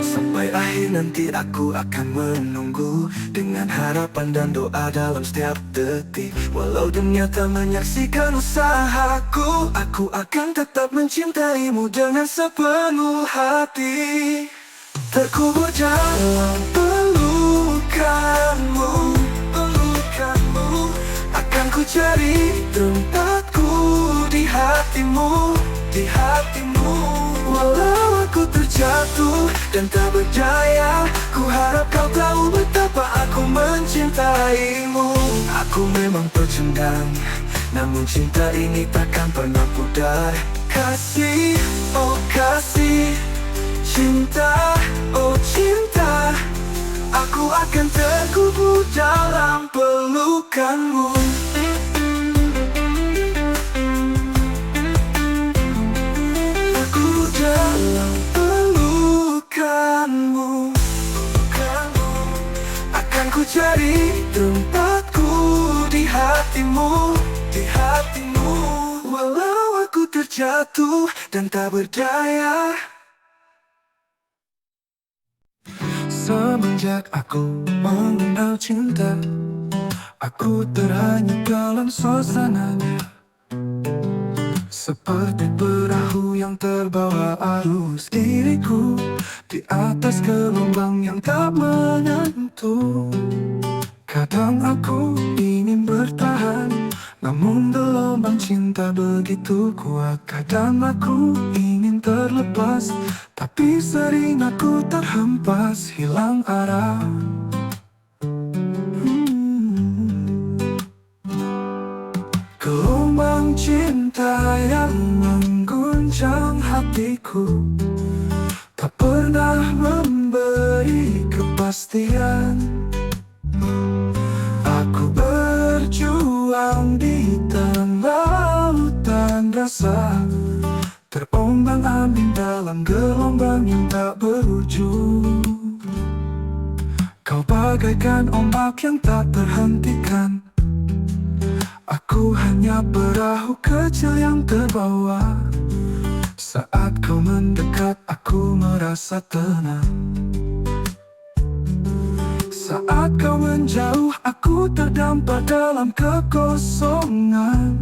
Sampai akhir nanti aku akan menunggu, dengan harapan dan doa dalam setiap detik. Walau dunia tak menyaksikan usahaku, aku akan tetap mencintaimu dengan sepenuh hati. Terkubur dalam pelukanmu, akan ku cari tempatku di hatimu. Walau aku terjatuh dan tak berdaya, ku harap kau tahu betapa aku mencintaimu. Aku memang pecundang, namun cinta ini takkan pernah pudar. Kasih, oh kasih, cinta, oh cinta. Aku akan terkubur dalam pelukanmu. Aku dalam pelukanmu, akan ku cari tempatku di hatimu. Walau aku terjatuh dan tak berdaya. Semenjak aku mengenal cinta, aku terhanyut dalam suasananya. Seperti perahu yang terbawa arus diriku di atas gelombang yang tak menentu. Kadang aku ingin bertahan, namun gelombang cinta begitu kuat. Kadang aku ingin terlepas, tapi sering aku terhempas, hilang arah. Gelombang cinta yang mengguncang hatiku tak pernah memberi kepastian. Aku berjuang di tengah lautan rasa, terombang-ambing dalam gelombang yang tak berujung. Kau bagaikan ombak yang tak terhentikan, Aku hanya perahu kecil yang terbawa. Saat kau mendekat, aku merasa tenang. Saat kau menjauh, aku terdampar dalam kekosongan.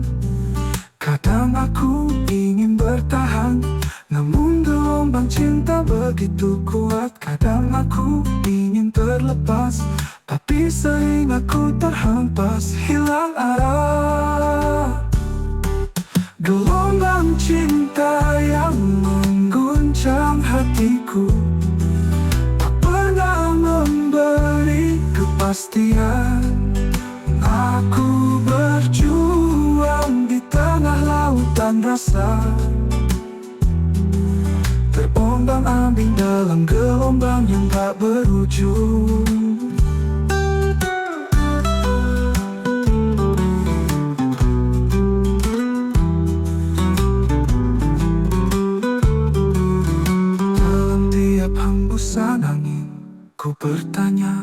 Kadang aku ingin bertahan, namun gelombang cinta begitu kuat. Kadang aku ingin terlepas, tapi sering aku terhempas, hilang arah. Gelombang cinta yang mengguncang hatiku tak pernah memberi kepastian. Aku berjuang di tengah lautan rasa, terombang-ambing dalam gelombang yang tak berujung. Dalam tiap hembusan angin, ku bertanya,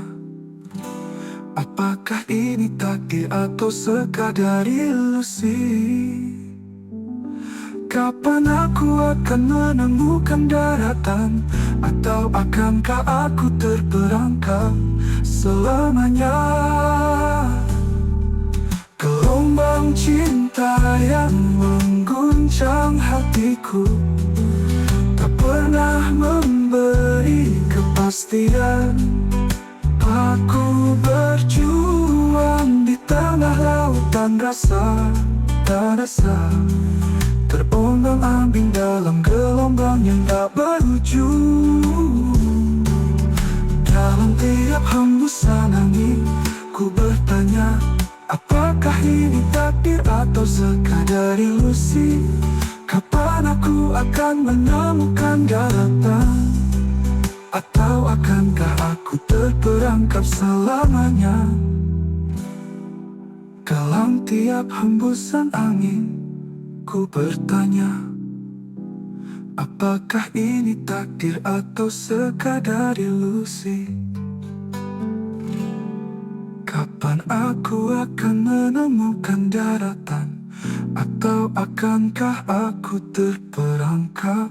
apakah ini takdir atau sekadar ilusi? Kapan aku akan menemukan daratan? Atau akankah aku terperangkap selamanya? Gelombang cinta yang mengguncang hatiku tak pernah memberi kepastian. Aku berjuang di tengah lautan rasa, tak rasa, terombang-ambing dalam gelombang yang tak berujung. Dalam tiap hembusan angin, ku bertanya, apakah ini takdir atau sekadar ilusi? Kapan aku akan menemukan daratan? Atau akankah aku terperangkap selamanya? Dalam tiap hembusan angin, ku bertanya, apakah ini takdir atau sekadar ilusi? Kapan aku akan menemukan daratan? Atau akankah aku terperangkap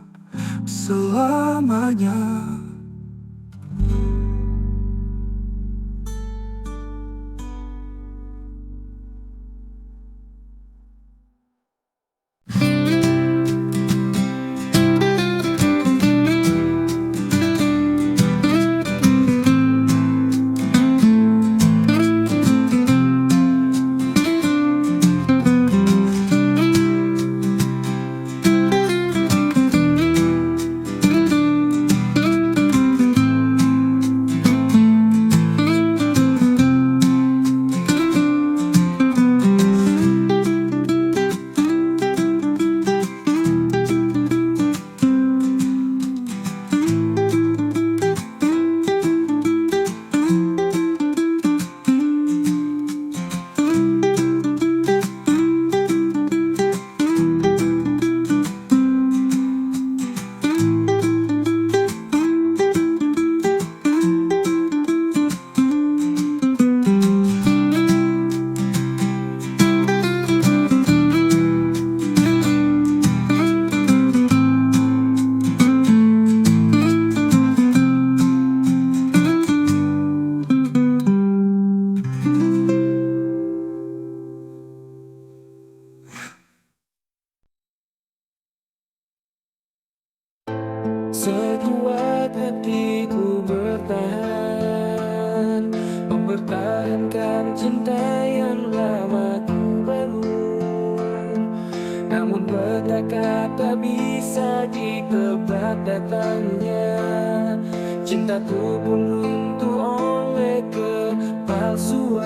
selamanya? Sekuat hatiku bertahan, mempertahankan cinta yang lama ku bangun. Namun petaka tak bisa ditebak datangnya. Cintaku pun runtuh oleh kepalsuan.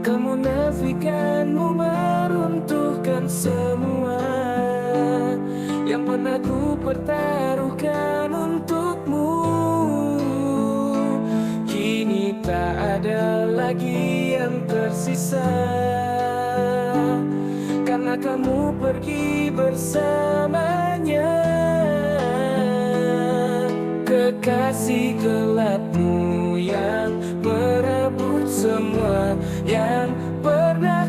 Kemunafikanmu meruntuhkan semua yang pernah ku pertaruhkan untukmu. Kini tak ada lagi yang tersisa, karena kamu pergi bersamanya. Kekasih gelapmu yang merebut semua yang pernah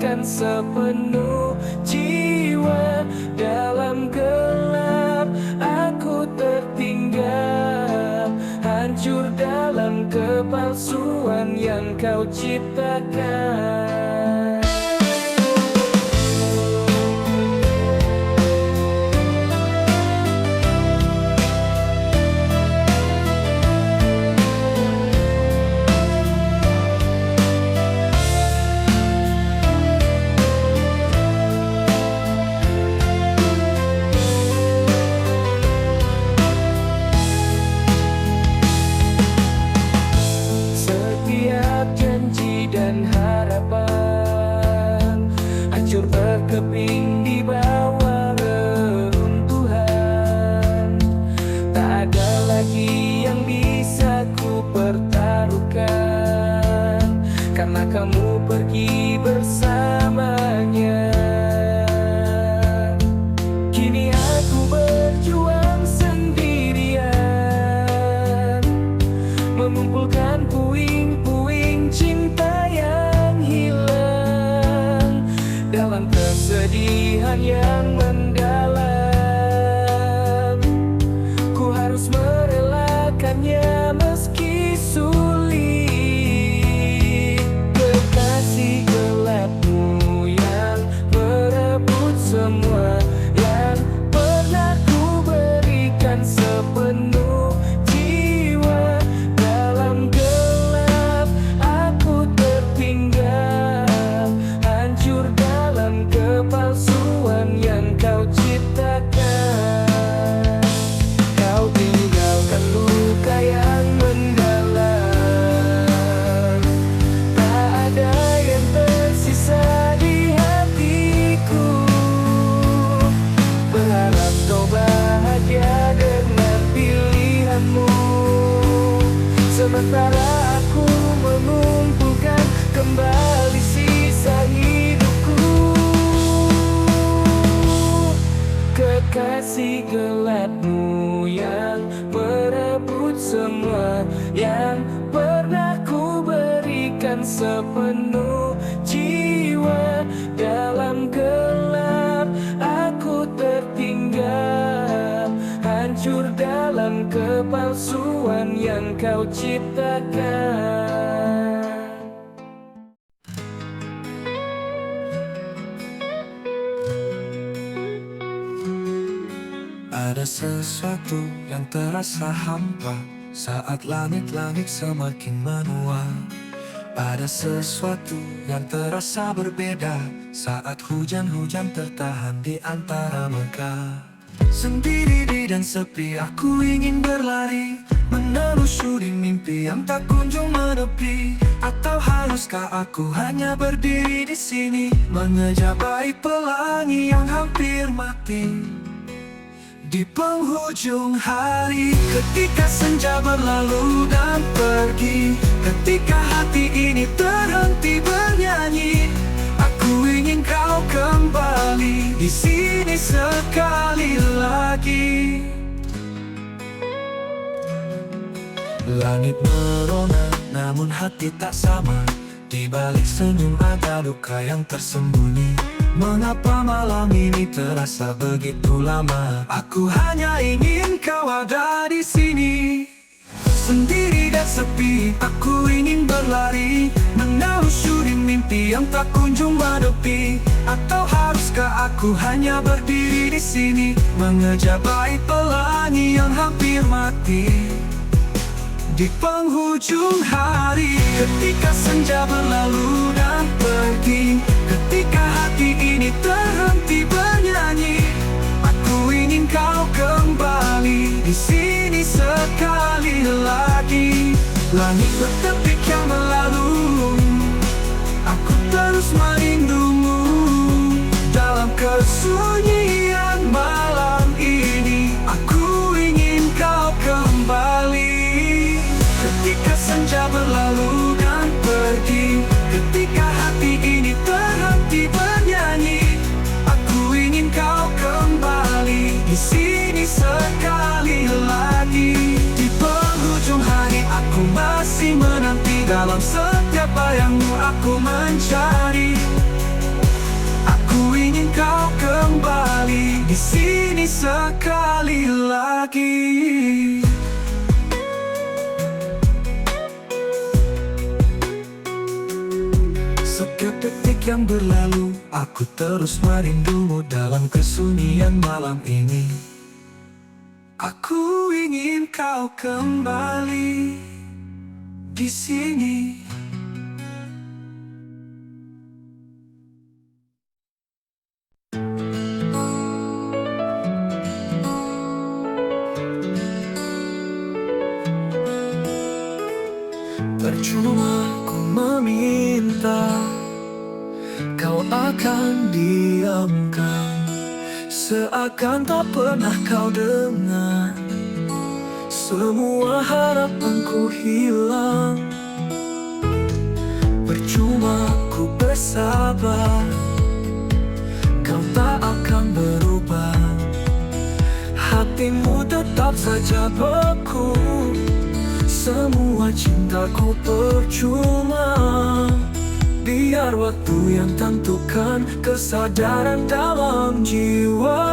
berikan sepenuh jiwa. Dalam gelap aku tertinggal, hancur dalam kepalsuan yang kau ciptakan. Hancur berkeping di bawah reruntuhan. Tak ada lagi yang bisa ku pertaruhkan, karena kamu pergi bersamanya. Kini aku berjuang sendirian, mengumpulkan puing-puing cinta yang hilang dalam kesedihan yang mendalam. Ku harus merelakannya meski sulit. Kekasih gelapmu yang berebut semua yang pernah ku berikan sepenuh jiwa. Dalam gelap aku tertinggal, hancur dalam kepalsuan yang kau ciptakan. Kau tinggalkan luka yang mendalam, tak ada yang tersisa di hatiku. Berharap kau bahagia dengan pilihanmu, sementara aku mengumpulkan kembali sisa hidupku. Kekasih gelapmu yang berebut semua yang pernah ku berikan sepenuh jiwa. Dalam gelap aku tertinggal, hancur dalam kepalsuan yang kau ciptakan. Ada sesuatu yang terasa hampa saat langit-langit semakin menua. Ada sesuatu yang terasa berbeda saat hujan-hujan tertahan di antara mega. Sendiri dan sepi aku ingin berlari, menelusuri mimpi yang tak kunjung menepi. Atau haruskah aku hanya berdiri di sini, mengejar bayi pelangi yang hampir mati. Di penghujung hari, ketika senja berlalu dan pergi, ketika hati ini terhenti bernyanyi, aku ingin kau kembali di sini sekali lagi. Langit merona, namun hati tak sama. Di balik senyum ada luka yang tersembunyi. Mengapa malam ini terasa begitu lama? Aku hanya ingin kau ada di sini. Sendiri dan sepi, aku ingin berlari, menelusuri mimpi yang tak kunjung menepi. Atau haruskah aku hanya berdiri di sini, mengejar bayi pelangi yang hampir mati. Di penghujung hari, ketika senja berlalu dan pergi, ketika hati ini terhenti bernyanyi, aku ingin kau kembali di sini sekali lagi. Langit bertepik yang melalu, aku terus merindumu. Dalam kesunyian malam ini, aku ingin kau kembali. Ketika senja berlalu dan pergi, ketika hati ini terhenti bernyanyi, aku ingin kau kembali di sini sekali lagi. Di penghujung hari aku masih menanti, dalam setiap bayangmu aku mencari. di sini sekali lagi. Setiap detik yang berlalu, aku terus merindumu dalam kesunyian malam ini. Aku ingin kau kembali di sini. Percuma ku meminta, kau akan diamkan, seakan tak pernah kau dengar. Semua harapanku hilang. Percuma ku bersabar, kau tak akan berubah. Hatimu tetap saja beku. Semua cintaku percuma. Biar waktu yang tentukan kesadaran dalam jiwa,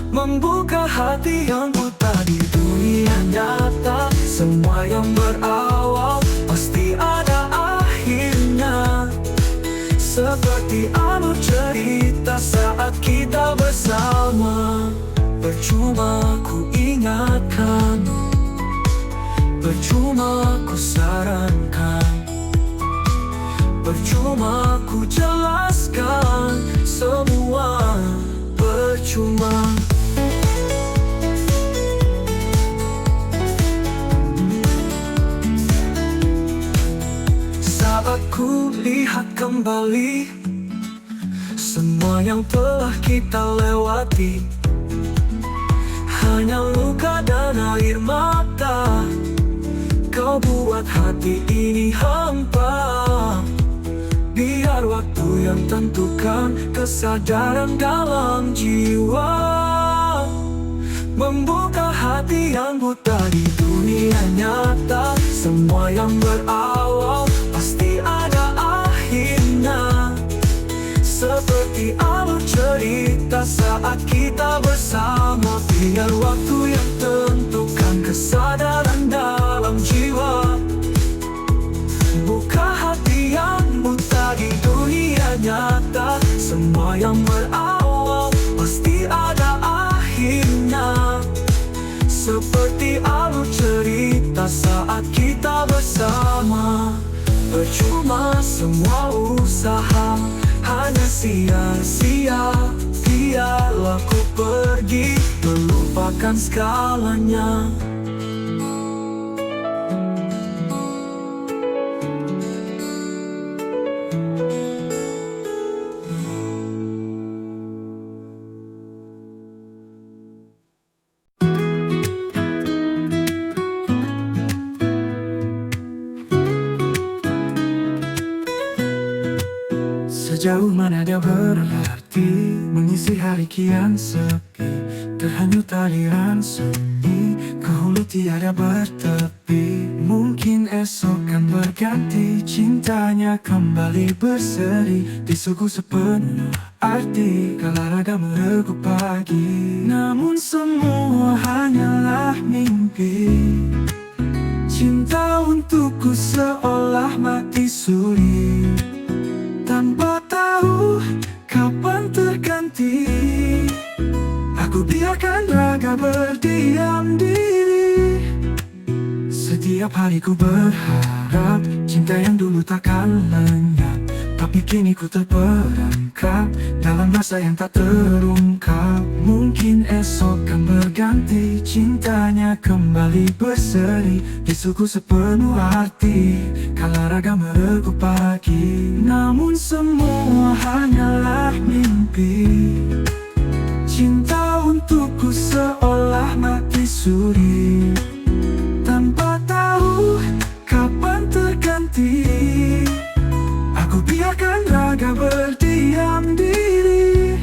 membuka hati yang buta di dunia nyata. Semua yang berawal pasti ada akhirnya, seperti alur cerita saat kita bersama. Percuma ku ingatkan, percuma ku sarankan, percuma ku jelaskan, semua percuma. Saat ku lihat kembali semua yang telah kita lewati, hanya luka dan air mata. Kau buat hati ini hampa. Biar waktu yang tentukan kesadaran dalam jiwa, membuka hati yang buta di dunia nyata. Semua yang berawal pasti ada akhirnya, seperti alur cerita saat kita bersama. Biar waktu yang tentukan kesadaran dalam jiwa, buka hati yang buta di dunia nyata. Semua yang berawal pasti ada akhirnya, seperti alur cerita saat kita bersama. Percuma semua usaha, hanya sia-sia. Biarlah ku pergi, melupakan segalanya. Sejauh mana dia berarti, mengisi hari kian sepi, terhanyut aliran sunyi, ke hulu tiada bertepi. Mungkin esok kan berganti, cintanya kembali berseri, di suku sepenuh arti, kala raga meregu pagi. Namun semua hanyalah mimpi. Cinta untukku seolah mati suri, tanpa tahu kapan terganti. Aku biarkan raga berdiam diri. Setiap hari ku berharap cinta yang dulu takkan lenyap, tapi kini ku terperangkap dalam rasa yang tak terungkap. Mungkin esok kan berganti, cintanya kembali berseri, di suku sepenuh arti, kala raga meregu pagi. Namun semua hanyalah mimpi. Cinta untukku seolah mati suri, tanpa tahu kapan terganti. Aku biarkan raga berdiam diri.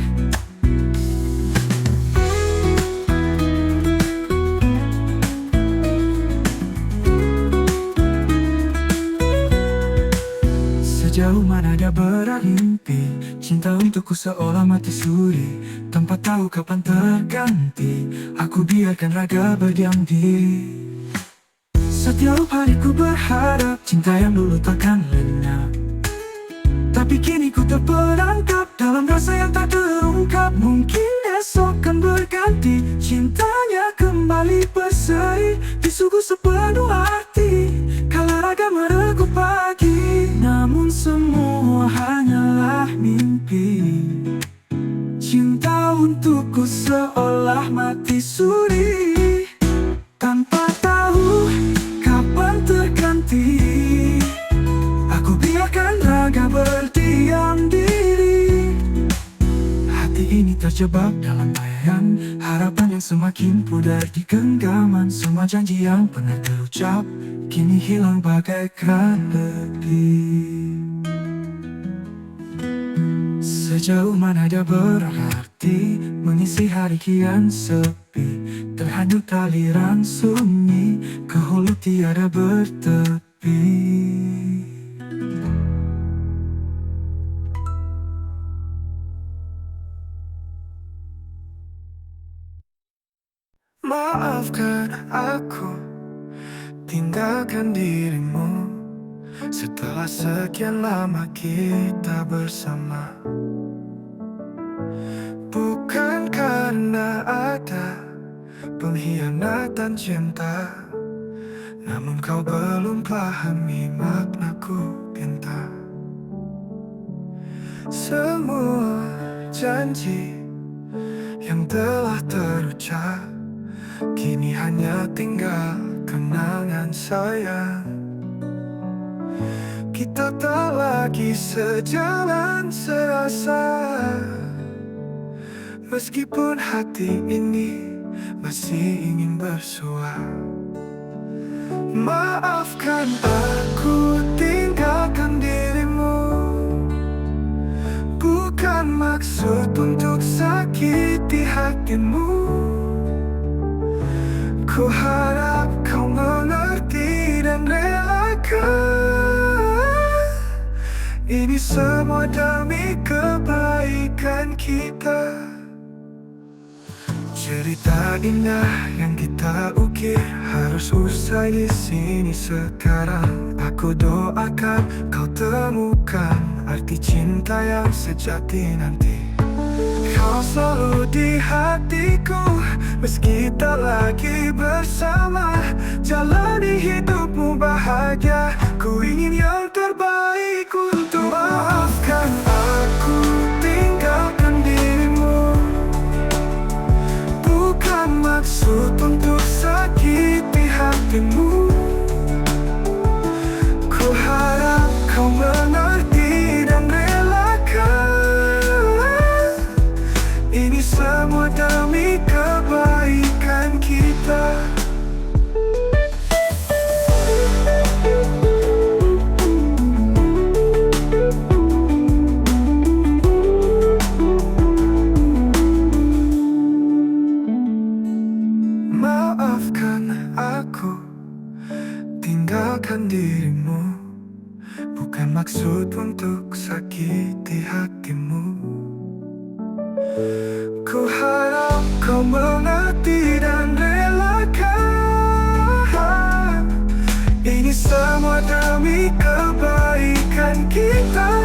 Sejauh mana dia bermimpi, Cinta untukku seolah mati suri, tanpa tahu kapan terganti. Aku biarkan raga berdiam diri. Setiap hari ku berharap cinta yang dulu takkan lenyap, tapi kini ku terperangkap dalam rasa yang tak terungkap. Mungkin esok kan berganti, cintanya kembali berseri, disuguh sepenuh arti, kala raga merengkuh pagi. Namun semua hanyalah mimpi. Cinta untukku seolah mati suri, tanpa tahu kapan terganti. Aku biarkan raga berdiam diri. Hati ini terjebak dalam bayangan harapan yang semakin pudar di genggaman. Semua janji yang pernah terucap kini hilang bagaikan api. Sejauh mana dia berarti mengisi hari kian sepi, terhanyut aliran sunyi ke hulu tiada bertepi. Maafkan aku, tinggalkan dirimu setelah sekian lama kita bersama. Bukan karena ada pengkhianatan cinta, namun kau belum pahami maknaku pinta. Semua janji yang telah terucap kini hanya tinggal kenangan sayang. Kita tak lagi sejalan serasa, meskipun hati ini masih ingin bersua. Maafkan aku, tinggalkan dirimu. Bukan maksud untuk sakiti hatimu. Ku harap kau mengerti dan relakan. Ini semua demi kebaikan kita. Cerita indah yang kita ukir harus usai di sini sekarang. Aku doakan kau temukan arti cinta yang sejati nanti. Kau selalu di hatiku, meski tak lagi bersama. Jalani hidupmu bahagia, ku ingin yang terbaik untuk. Maafkan aku, tinggalkan dirimu. Bukan maksud untuk sakiti hatimu. Ku harap kau mengerti dan relakan. Ini semua demi kebaikan kita. Maafkan aku, tinggalkan dirimu. Bukan maksud untuk sakiti hatimu. Ku harap kau mengerti dan relakan. Ini semua demi kebaikan kita.